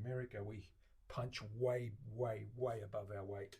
America, we punch way, way, way above our weight.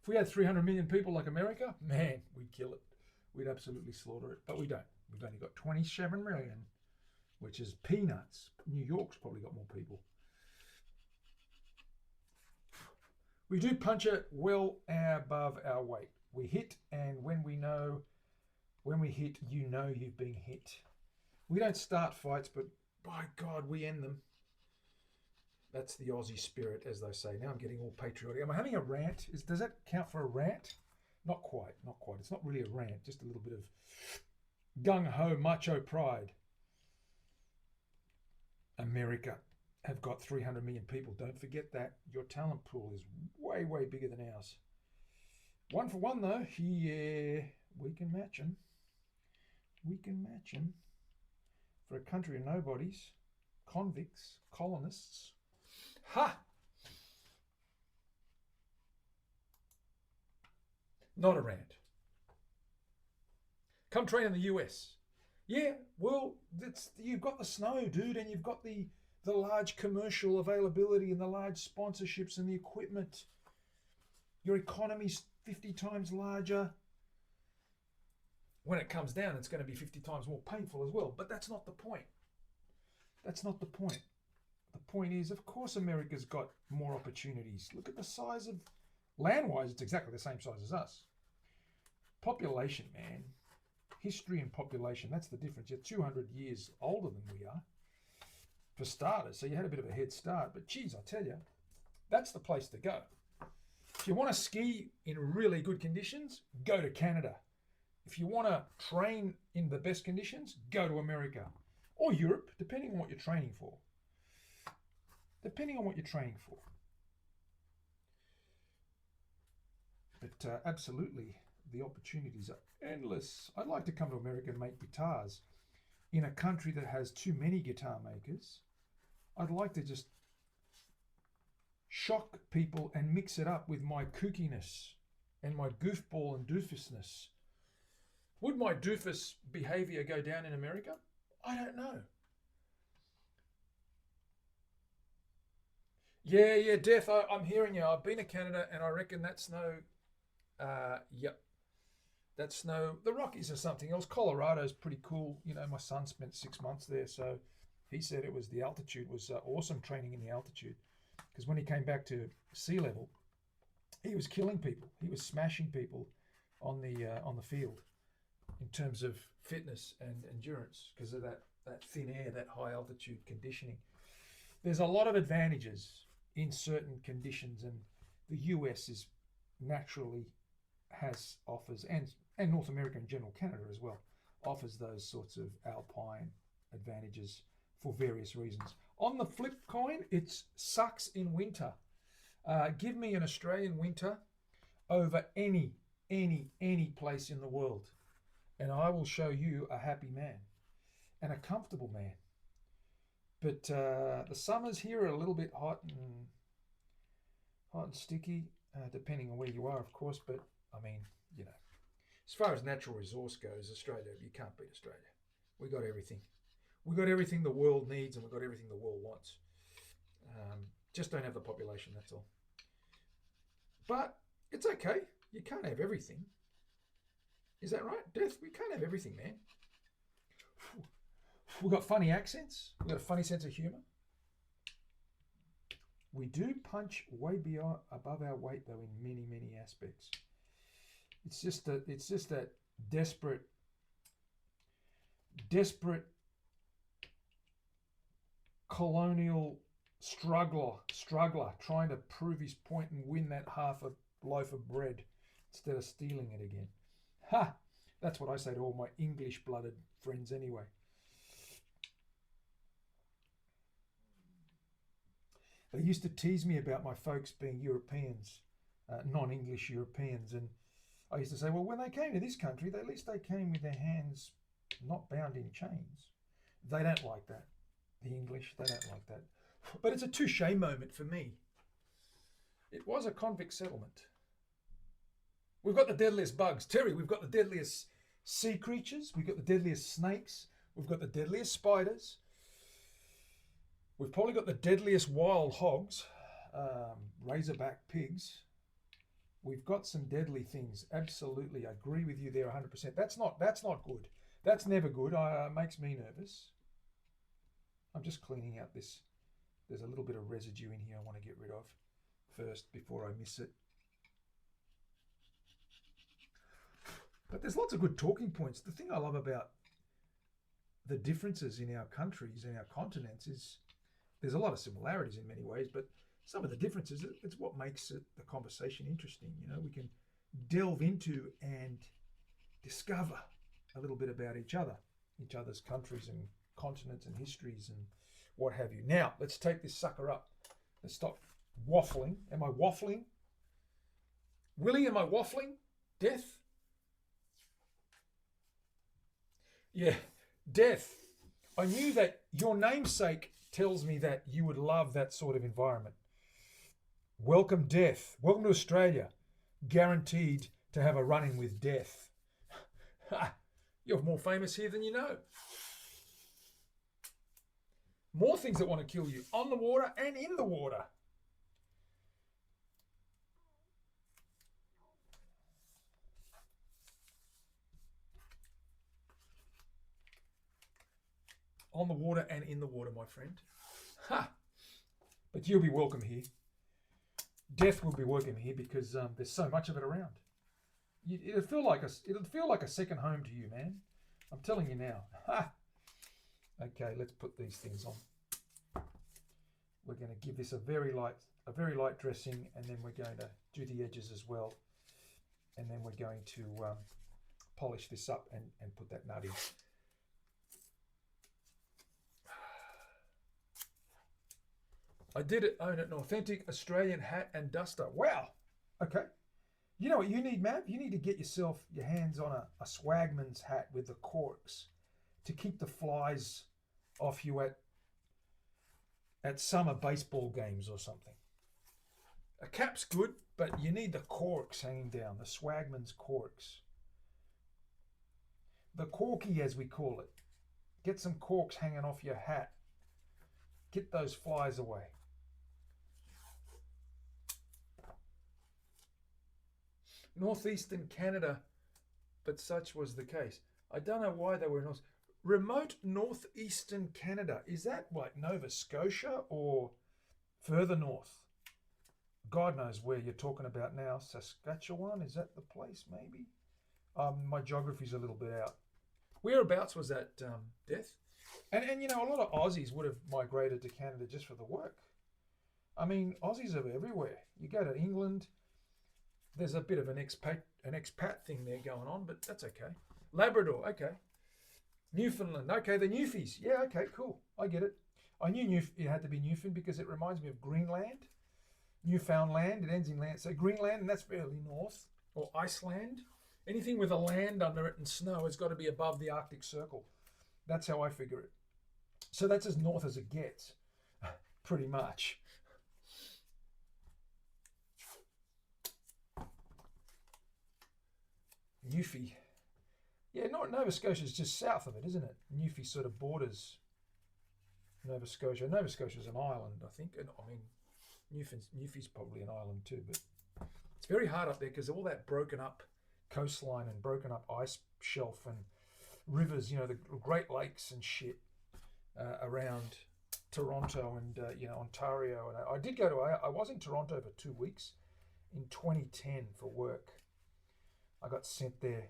If we had 300 million people like America, man, we'd kill it. We'd absolutely slaughter it, but we don't. We've only got 27 million, which is peanuts. New York's probably got more people. We do punch it well above our weight. We hit, and when we hit, you know you've been hit. We don't start fights, but by God, we end them. That's the Aussie spirit, as they say. Now I'm getting all patriotic. Am I having a rant? Does that count for a rant? Not quite. It's not really a rant, just a little bit of gung-ho macho pride. America have got 300 million people. Don't forget that. Your talent pool is way, way bigger than ours. One for one, though. Yeah, we can match them. For a country of nobodies, convicts, colonists. Ha! Not a rant. Come train in the US. Yeah, well, you've got the snow, dude, and you've got the large commercial availability and the large sponsorships and the equipment. Your economy's 50 times larger. When it comes down, it's going to be 50 times more painful as well. But that's not the point. The point is, of course, America's got more opportunities. Look at the size of... Land-wise, it's exactly the same size as us. Population, man. History and population, that's the difference. You're 200 years older than we are, for starters. So you had a bit of a head start. But geez, I tell you, that's the place to go. If you want to ski in really good conditions, go to Canada. If you want to train in the best conditions, go to America or Europe, depending on what you're training for. But absolutely, the opportunities are endless. I'd like to come to America and make guitars. In a country that has too many guitar makers, I'd like to just shock people and mix it up with my kookiness and my goofball and doofusness. Would my doofus behavior go down in America? I don't know. Yeah, Death, I'm hearing you. I've been to Canada and I reckon that snow, yep. That snow, the Rockies or something else. Colorado's pretty cool. You know, my son spent 6 months there, so he said it was the altitude was awesome training in the altitude. Because when he came back to sea level, he was killing people. He was smashing people on the field in terms of fitness and endurance because of that thin air, that high altitude conditioning. There's a lot of advantages in certain conditions, and the US is naturally offers, and North America in general, Canada as well, offers those sorts of alpine advantages for various reasons. On the flip coin, it sucks in winter. Give me an Australian winter over any place in the world, and I will show you a happy man and a comfortable man. But the summers here are a little bit hot and sticky, depending on where you are, of course. But I mean, you know, as far as natural resource goes, Australia, you can't beat Australia. We got everything. We got everything the world needs, and we got everything the world wants. Just don't have the population, that's all. But it's okay. You can't have everything. Is that right, Death? We can't have everything, man. We've got funny accents. We've got a funny sense of humour. We do punch way beyond above our weight, though, in many aspects. It's just that desperate colonial struggler trying to prove his point and win that half a loaf of bread instead of stealing it again. Ha! That's what I say to all my English-blooded friends anyway. They used to tease me about my folks being Europeans, non-English Europeans, and I used to say, well, when they came to this country, at least they came with their hands not bound in chains. They don't like that. The English, they don't like that. But it's a touche moment for me. It was a convict settlement. We've got the deadliest bugs. Terry, we've got the deadliest sea creatures. We've got the deadliest snakes. We've got the deadliest spiders. We've probably got the deadliest wild hogs, razorback pigs. We've got some deadly things. Absolutely, I agree with you there 100%. That's not good. That's never good. Makes me nervous. I'm just cleaning out this. There's a little bit of residue in here I want to get rid of first before I miss it. But there's lots of good talking points. The thing I love about the differences in our countries and our continents is there's a lot of similarities in many ways, but some of the differences, it's what makes it, the conversation interesting. You know, we can delve into and discover a little bit about each other's countries and continents and histories and what have you. Now, let's take this sucker up. Let's stop waffling. Am I waffling? Willie, am I waffling? Death? Yeah, Death. I knew that your namesake tells me that you would love that sort of environment. Welcome, Death. Welcome to Australia. Guaranteed to have a run-in with Death. You're more famous here than you know. More things that want to kill you on the water and in the water. On the water and in the water, my friend. Ha! But you'll be welcome here. Death will be welcome here because there's so much of it around. It'll feel like a second home to you, man. I'm telling you now. Ha! Okay, let's put these things on. We're going to give this a very light dressing, and then we're going to do the edges as well, and then we're going to polish this up and put that nut in. I did own an authentic Australian hat and duster. Wow. Okay. You know what you need, Mav? You need to get your hands on a swagman's hat with the corks to keep the flies off you at summer baseball games or something. A cap's good, but you need the corks hanging down, the swagman's corks. The corky, as we call it. Get some corks hanging off your hat. Get those flies away. Northeastern Canada, but such was the case. I don't know why they were in remote northeastern Canada. Is that like Nova Scotia or further north? God knows where you're talking about now. Saskatchewan, is that the place maybe? My geography's a little bit out. Whereabouts was that, Death? And you know, a lot of Aussies would have migrated to Canada just for the work. I mean, Aussies are everywhere. You go to England, there's a bit of an expat thing there going on, but that's okay. Labrador, okay. Newfoundland, okay, the Newfies. Yeah, okay, cool. I get it. I knew it had to be Newfoundland because it reminds me of Greenland. Newfoundland, it ends in land. So Greenland, and that's fairly north. Or Iceland. Anything with a land under it and snow has got to be above the Arctic Circle. That's how I figure it. So that's as north as it gets, pretty much. Newfie. Yeah, Nova Scotia is just south of it, isn't it? Newfie sort of borders Nova Scotia. Nova Scotia is an island, I think. And I mean, Newfie's probably an island too, but it's very hard up there because all that broken up coastline and broken up ice shelf and rivers, you know, the Great Lakes and shit around Toronto and, you know, Ontario. And I was in Toronto for 2 weeks in 2010 for work. I got sent there.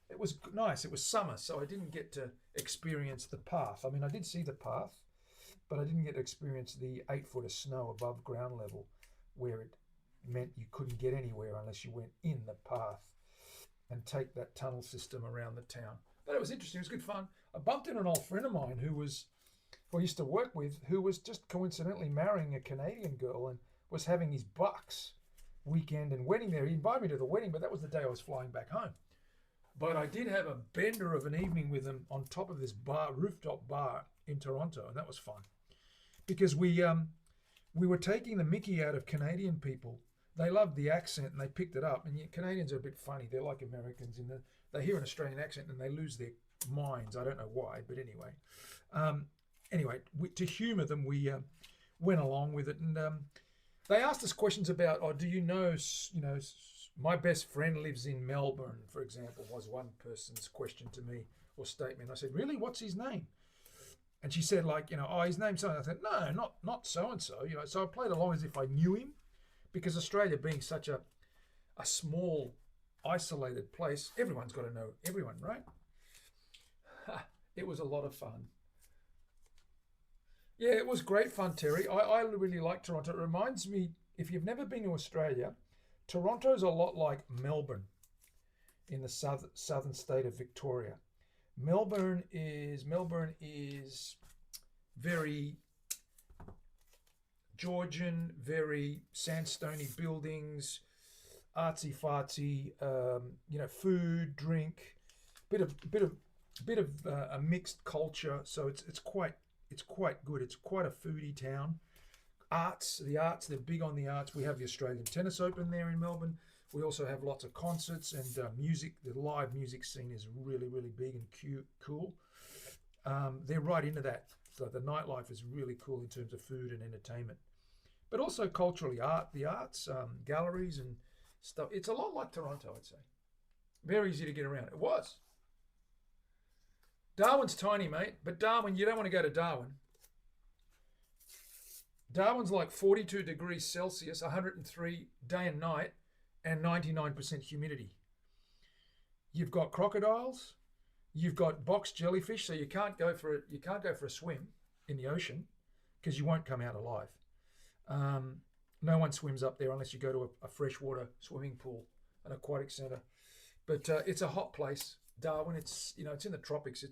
It was nice. It was summer, so I didn't get to experience the path. I mean, I did see the path, but I didn't get to experience the 8 foot of snow above ground level where it meant you couldn't get anywhere unless you went in the path and take that tunnel system around the town. But it was interesting. It was good fun. I bumped into an old friend of mine who I used to work with, who was just coincidentally marrying a Canadian girl and was having his bucks weekend and wedding there. He invited me to the wedding, but that was the day I was flying back home. But I did have a bender of an evening with him on top of this rooftop bar in Toronto, and that was fun because we were taking the mickey out of Canadian people. They loved the accent and they picked it up. And Canadians are a bit funny. They're like Americans in they hear an Australian accent and they lose their minds. I don't know why, but anyway. anyway, to humour them, we went along with it, and they asked us questions about, oh, do you know, my best friend lives in Melbourne, for example, was one person's question to me or statement. I said, really, what's his name? And she said, like, oh, his name's so. I said, no, not so and so. So I played along as if I knew him, because Australia being such a small, isolated place, everyone's got to know everyone, right? It was a lot of fun. Yeah, it was great fun, Terry. I really like Toronto. It reminds me, if you've never been to Australia, Toronto's a lot like Melbourne in the southern state of Victoria. Melbourne is very Georgian, very sandstony buildings, artsy fartsy, food, drink, bit of a mixed culture. So it's quite good. It's quite a foodie town. The arts, they're big on the arts. We have the Australian Tennis Open there in Melbourne. We also have lots of concerts and music. The live music scene is really, really big and cool. They're right into that. So the nightlife is really cool in terms of food and entertainment. But also culturally, the arts, galleries and stuff. It's a lot like Toronto, I'd say. Very easy to get around. It was. Darwin's tiny, mate. But Darwin, you don't want to go to Darwin. Darwin's like 42 degrees Celsius, 103 day and night, and 99% humidity. You've got crocodiles, you've got box jellyfish, so you can't go for a swim in the ocean because you won't come out alive. No one swims up there unless you go to a freshwater swimming pool, an aquatic centre. But it's a hot place, Darwin. It's it's in the tropics.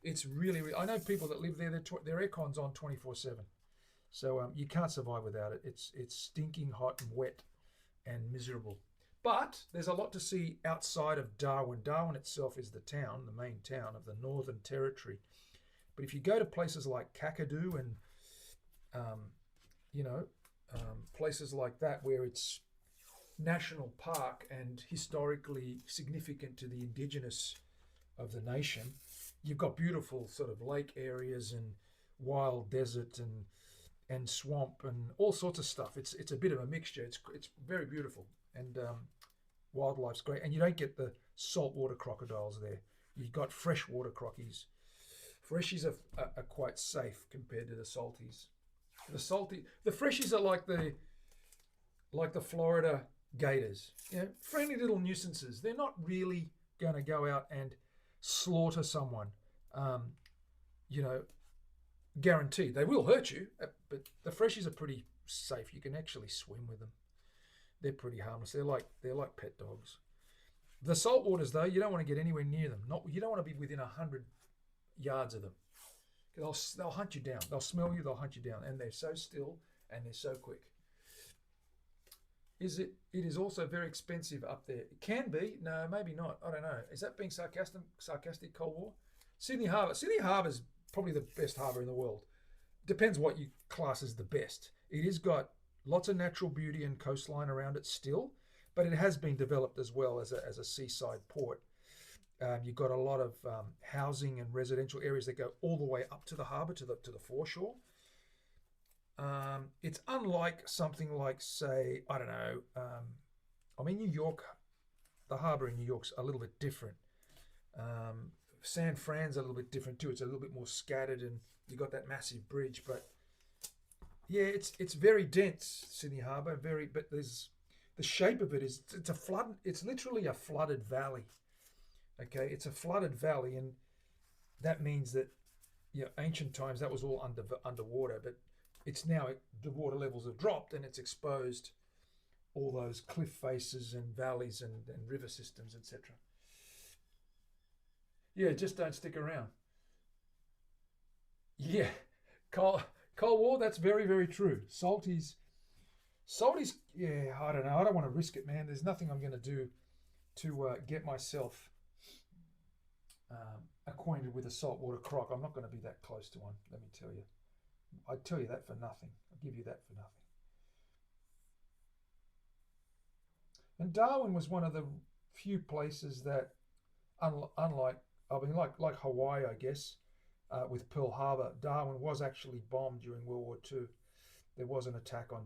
It's really. I know people that live there. Their aircon's on 24/7. So you can't survive without it. It's stinking hot and wet and miserable. But there's a lot to see outside of Darwin. Darwin itself is the main town of the Northern Territory. But if you go to places like Kakadu and, places like that where it's national park and historically significant to the indigenous of the nation, you've got beautiful sort of lake areas and wild desert and swamp and all sorts of stuff. It's a bit of a mixture. It's very beautiful, and wildlife's great. And you don't get the saltwater crocodiles there. You've got freshwater crockies. Freshies are quite safe compared to the salties. The freshies are like the Florida gators. Friendly little nuisances. They're not really going to go out and slaughter someone. Guaranteed. They will hurt you, but the freshies are pretty safe. You can actually swim with them. They're pretty harmless. They're like pet dogs. The saltwaters, though, you don't want to get anywhere near them. You don't want to be within 100 yards of them. They'll hunt you down. They'll smell you. They'll hunt you down, and they're so still and they're so quick. It is also very expensive up there. It can be. No, maybe not. I don't know. Is that being sarcastic, Cold War? Sydney Harbour's probably the best harbour in the world. Depends what you class as the best. It has got lots of natural beauty and coastline around it still, but it has been developed as well as a seaside port. You've got a lot of housing and residential areas that go all the way up to the harbour, to the foreshore. It's unlike something like, say, I don't know, New York, the harbour in New York's a little bit different. San Fran's a little bit different too. It's a little bit more scattered, and you got that massive bridge. But yeah, it's very dense, Sydney Harbour. But there's the shape of it is it's a flood. It's literally a flooded valley. Okay, it's a flooded valley, and that means that ancient times that was all underwater, but it's now the water levels have dropped and it's exposed all those cliff faces and valleys and river systems, etc. Yeah, just don't stick around. Yeah, Cold War, that's very, very true. Salties, yeah, I don't know. I don't want to risk it, man. There's nothing I'm going to do to get myself acquainted with a saltwater croc. I'm not going to be that close to one, let me tell you. I'd tell you that for nothing. I'll give you that for nothing. And Darwin was one of the few places that, unlike, like Hawaii, I guess, with Pearl Harbor. Darwin was actually bombed during World War II. There was an attack on